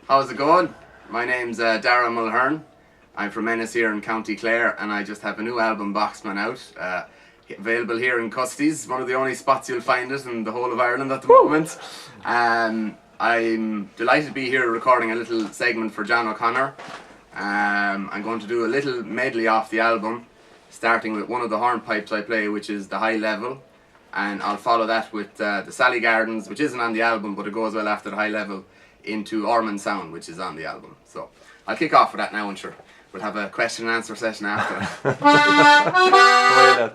How's it going? My name's Dáire Mulhern. I'm from Ennis here in County Clare, and I just have a new album, Boxman, out. Available here in Custy's, one of the only spots you'll find it in the whole of Ireland at the moment. I'm delighted to be here recording a little segment for John O'Connor. I'm going to do a little medley off the album, starting with one of the hornpipes I play, which is the high level, and I'll follow that with the Sally Gardens, which isn't on the album, but it goes well after the high level, into Ormond Sound, which is on the album. So I'll kick off with that now, and sure, we'll have a question and answer session after that.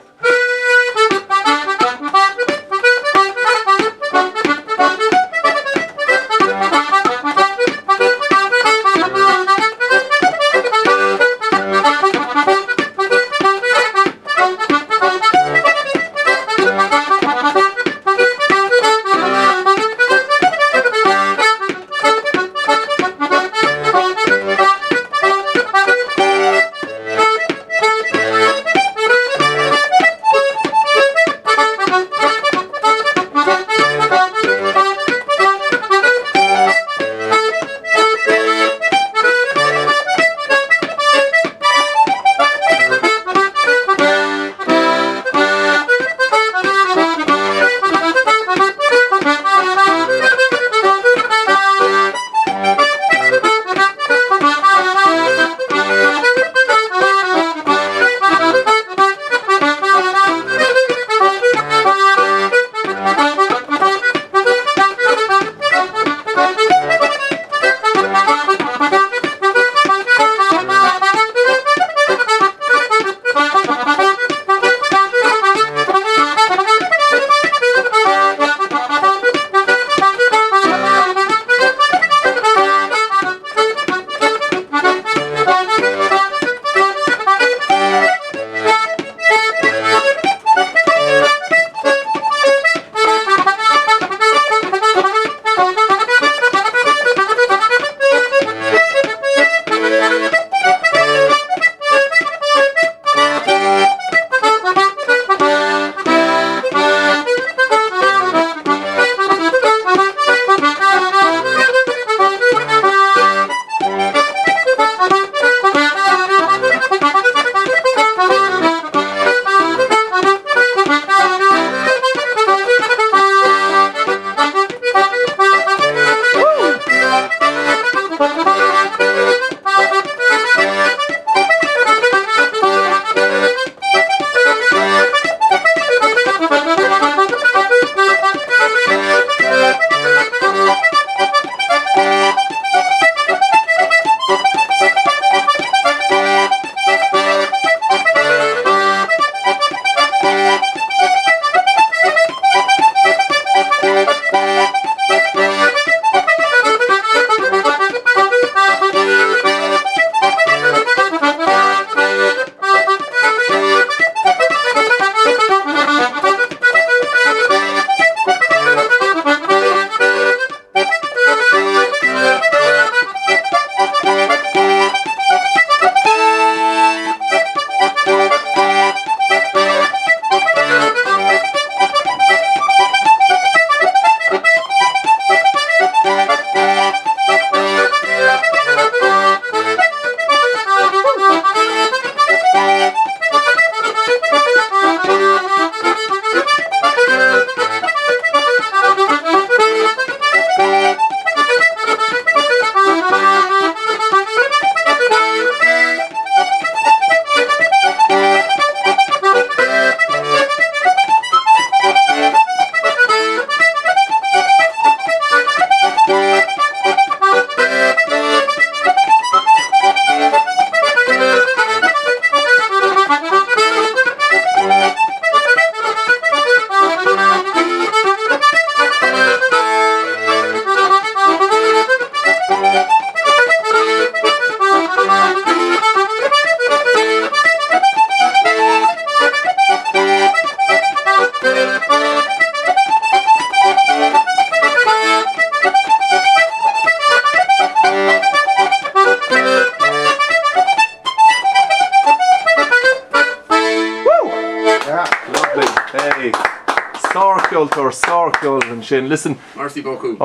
Circle and Shane, listen. Merci beaucoup.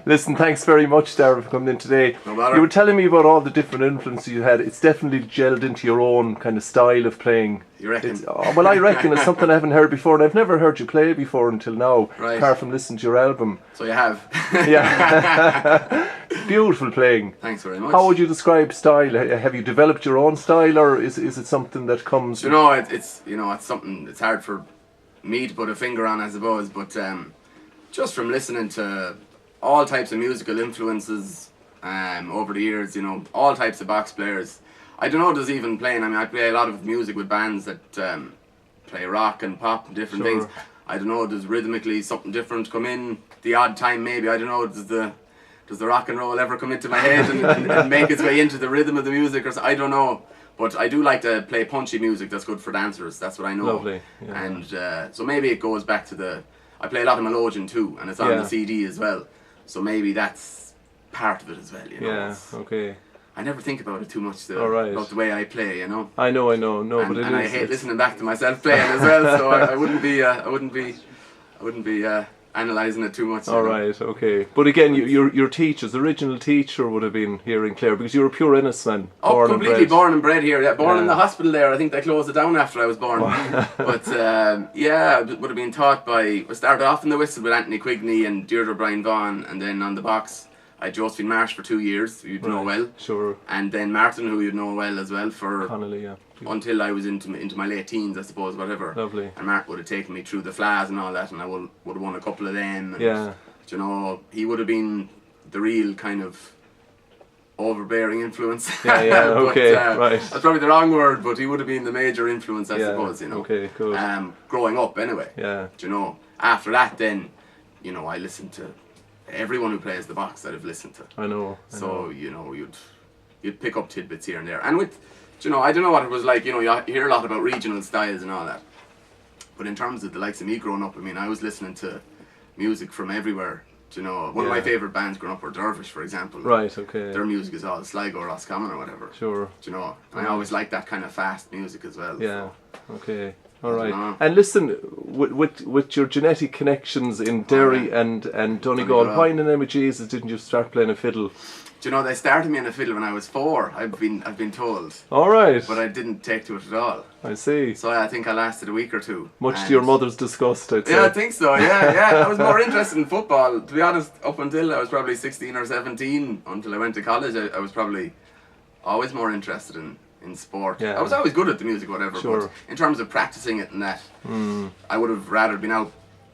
Listen, thanks very much, Dáire, for coming in today. No matter. You were telling me about all the different influences you had. It's definitely gelled into your own kind of style of playing. You reckon? Well, I reckon it's something I haven't heard before, and I've never heard you play before until now, Right. apart from listening to your album. So you have. Yeah. Beautiful playing. Thanks very much. How would you describe style? Have you developed your own style, or is it something that comes? You know, it's something it's hard for me to put a finger on, I suppose. But just from listening to all types of musical influences over the years, you know, all types of box players. I don't know. There's even playing. I mean, I play a lot of music with bands that play rock and pop and different Sure. things. I don't know. Does rhythmically something different come in the odd time? Maybe I don't know. Does the rock and roll ever come into my head and make its way into the rhythm of the music? Or I don't know. But I do like to play punchy music that's good for dancers. That's what I know. Lovely. Yeah. And so maybe it goes back to I play a lot of melodeon too, and it's on Yeah. the CD as well. So maybe that's part of it as well. You know. Yeah. Okay. I never think about it too much, All right. about the way I play, you know. I know. No, And, but it and I is. hate listening back to myself playing as well. So I wouldn't be analysing it too much. All right, okay. But again, your teachers, original teacher would have been here in Clare, because you're a pure Ennisman. Oh, completely born and bred here. Yeah, born in Yeah. the hospital there. I think they closed it down after I was born. But yeah, it would have been taught by. I started off in the whistle with Anthony Quigney and Deirdre Brian Vaughan, and then on the box I had Josephine Marsh for 2 years, who you'd know well. Sure. And then Martin, who you'd know well as well, for Connolly, yeah. until I was into my late teens, I suppose, whatever. Lovely. And Martin would have taken me through the Flas and all that, and I would have won a couple of them. And, Yeah. you know, he would have been the real kind of overbearing influence. Yeah, But, okay, right. That's probably the wrong word, but he would have been the major influence, I Yeah, suppose, you know. okay, good. Growing up, anyway. Yeah. Do you know, after that, then, you know, I listened to everyone who plays the box that I've listened to. I know. So, you know, you'd pick up tidbits here and there. And with, you know, I don't know what it was like, you know, you hear a lot about regional styles and all that. But in terms of the likes of me growing up, I mean, I was listening to music from everywhere. Do you know, one of my favourite bands growing up were Dervish, for example. Right, okay. Their music is all Sligo or Roscommon or whatever. Sure. Do you know, and I always liked that kind of fast music as well. Yeah, okay. All I right. dunno. And listen, with your genetic connections in Derry and Donegal, Donegal. why in the name of Jesus didn't you start playing a fiddle? Do you know, they started me on a fiddle when I was 4, I've been told. All right. But I didn't take to it at all. I see. So I think I lasted a week or two. Much to And- your mother's disgust, I'd say. Yeah, I think so. Yeah. I was more interested in football, to be honest. Up until I was probably 16 or 17, until I went to college, I was probably always more interested in sport. Yeah. I was always good at the music, whatever. Sure. But in terms of practicing it and that, I would have rather been out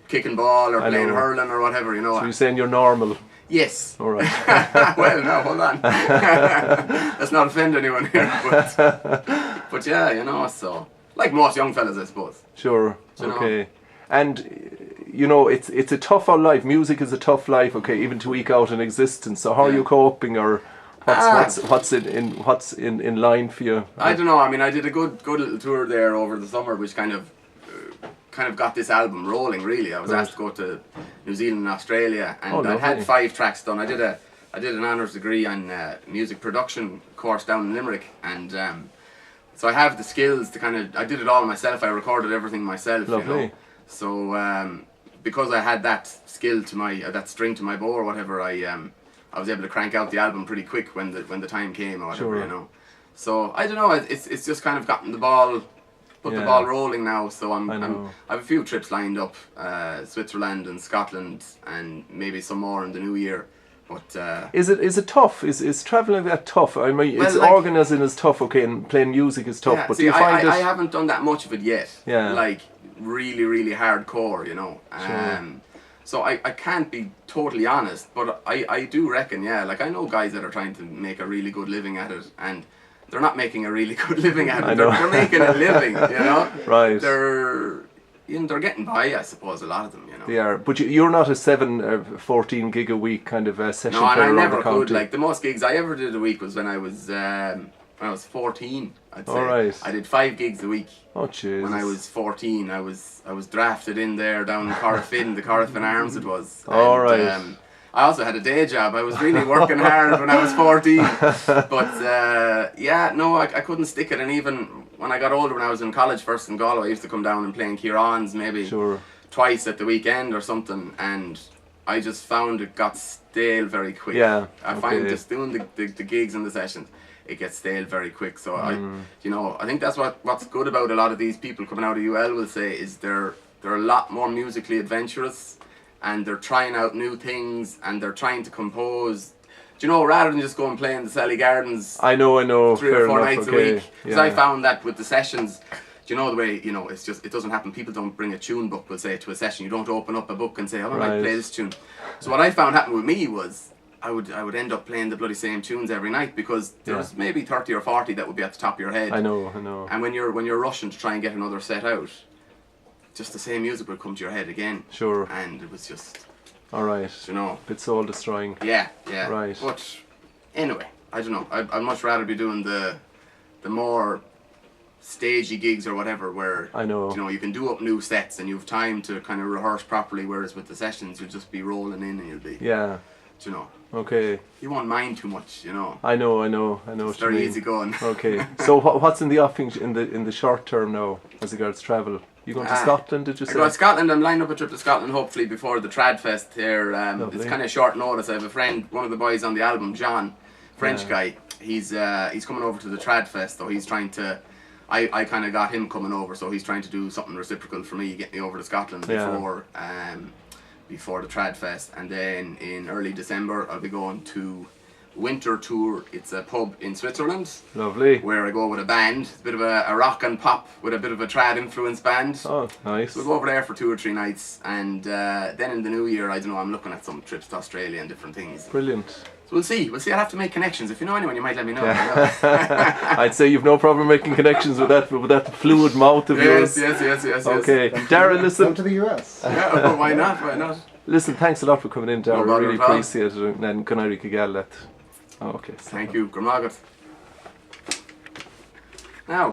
kicking ball or I playing know. hurling or whatever. You know. So you're saying you're normal. Yes. All right. Well, no, hold on. Let's not offend anyone here, but yeah, you know. So like most young fellas, I suppose. Sure. Do you know? Okay. And you know, it's a tough on life. Music is a tough life. Okay, even to eke out an existence. So how are Yeah. you coping, or what's in line for you? I don't know. I mean, I did a good little tour there over the summer, which kind of got this album rolling. Really, I was asked to go to New Zealand and Australia, and I had lovely. 5 tracks done. I did an honours degree on music production course down in Limerick, and so I have the skills to I did it all myself. I recorded everything myself. You Lovely. know? So because I had that skill to my that string to my bow or whatever, I was able to crank out the album pretty quick when the time came or whatever. Sure. You know. So I don't know. It's just kind of gotten the ball. Put the Yeah. ball rolling now, so I know. I have a few trips lined up, Switzerland and Scotland, and maybe some more in the new year. But Is it tough? Is travelling that tough? I mean, Well, it's like- organising is tough, okay, and playing music is tough. yeah, But see, do you find I it? haven't done that much of it yet. Yeah. Like really, really hardcore, you know. So I can't be totally honest, but I do reckon, yeah. Like I know guys that are trying to make a really good living at it, and they're not making a really good living at it. I know. They're making a living, you know. Right. They're getting by, I suppose. A lot of them, you know. They are, but you're not a 14 gig a week kind of session No, and player I around never the could. county. Like the most gigs I ever did a week was when I was 14. I'd say. All right. I did 5 gigs a week. Oh, jeez. When I was 14, I was drafted in there down in Corrafin, the Corrafin Arms it was. All right. I also had a day job. I was really working hard when I was 14. But yeah, no, I couldn't stick it. And even when I got older, when I was in college first in Galway, I used to come down and play in Kieran's maybe Sure. twice at the weekend or something. And I just found it got stale very quick. Yeah, I find okay. just doing the gigs and the sessions, it gets stale very quick. So I think that's what's good about a lot of these people coming out of UL will say is they're a lot more musically adventurous, and they're trying out new things, and they're trying to compose. Do you know, rather than just go and play in the Sally Gardens I know. 3 or 4 nights a week. Because I Yeah. found that with the sessions, do you know the way, it's just, it doesn't happen. People don't bring a tune book, we'll say, to a session. You don't open up a book and say, oh, I play this tune. So what I found happened with me was I would end up playing the bloody same tunes every night, because there was maybe 30 or 40 that would be at the top of your head. I know. And when you're rushing to try and get another set out, just the same music will come to your head again. Sure. And it was just, All right. Bit soul destroying. Yeah. Right. But anyway, I don't know. I'd much rather be doing the more stagey gigs or whatever, where I know. you can do up new sets and you have time to kind of rehearse properly. Whereas with the sessions, you'll just be rolling in and you'll be. Yeah. Okay. You won't mind too much. I know. It's very easy going. Okay. So what's in the offing in the short term now as regards travel? You going to Scotland? Did you say? I go to Scotland. I'm lining up a trip to Scotland hopefully before the Trad Fest here. It's kind of short notice. I have a friend, one of the boys on the album, John, French guy. He's coming over to the Trad Fest, so he's trying to. I kind of got him coming over, so he's trying to do something reciprocal for me, get me over to Scotland before the Trad Fest, and then in early December I'll be going to Winter Tour. It's a pub in Switzerland. Lovely. Where I go with a band. It's a bit of a rock and pop with a bit of a trad influence band. Oh, nice. So we'll go over there for 2 or 3 nights, and then in the new year, I don't know, I'm looking at some trips to Australia and different things. Brilliant. So we'll see. I'll have to make connections. If you know anyone, you might let me know. I'd say you've no problem making connections with that fluid mouth of yours. Yes. Okay. Darren, listen. Go to the US. Yeah, well, why not? Listen, thanks a lot for coming in, Darren. No bother Really at all. appreciate it. And Connery Kigal. Okay. Thank you. Good morning.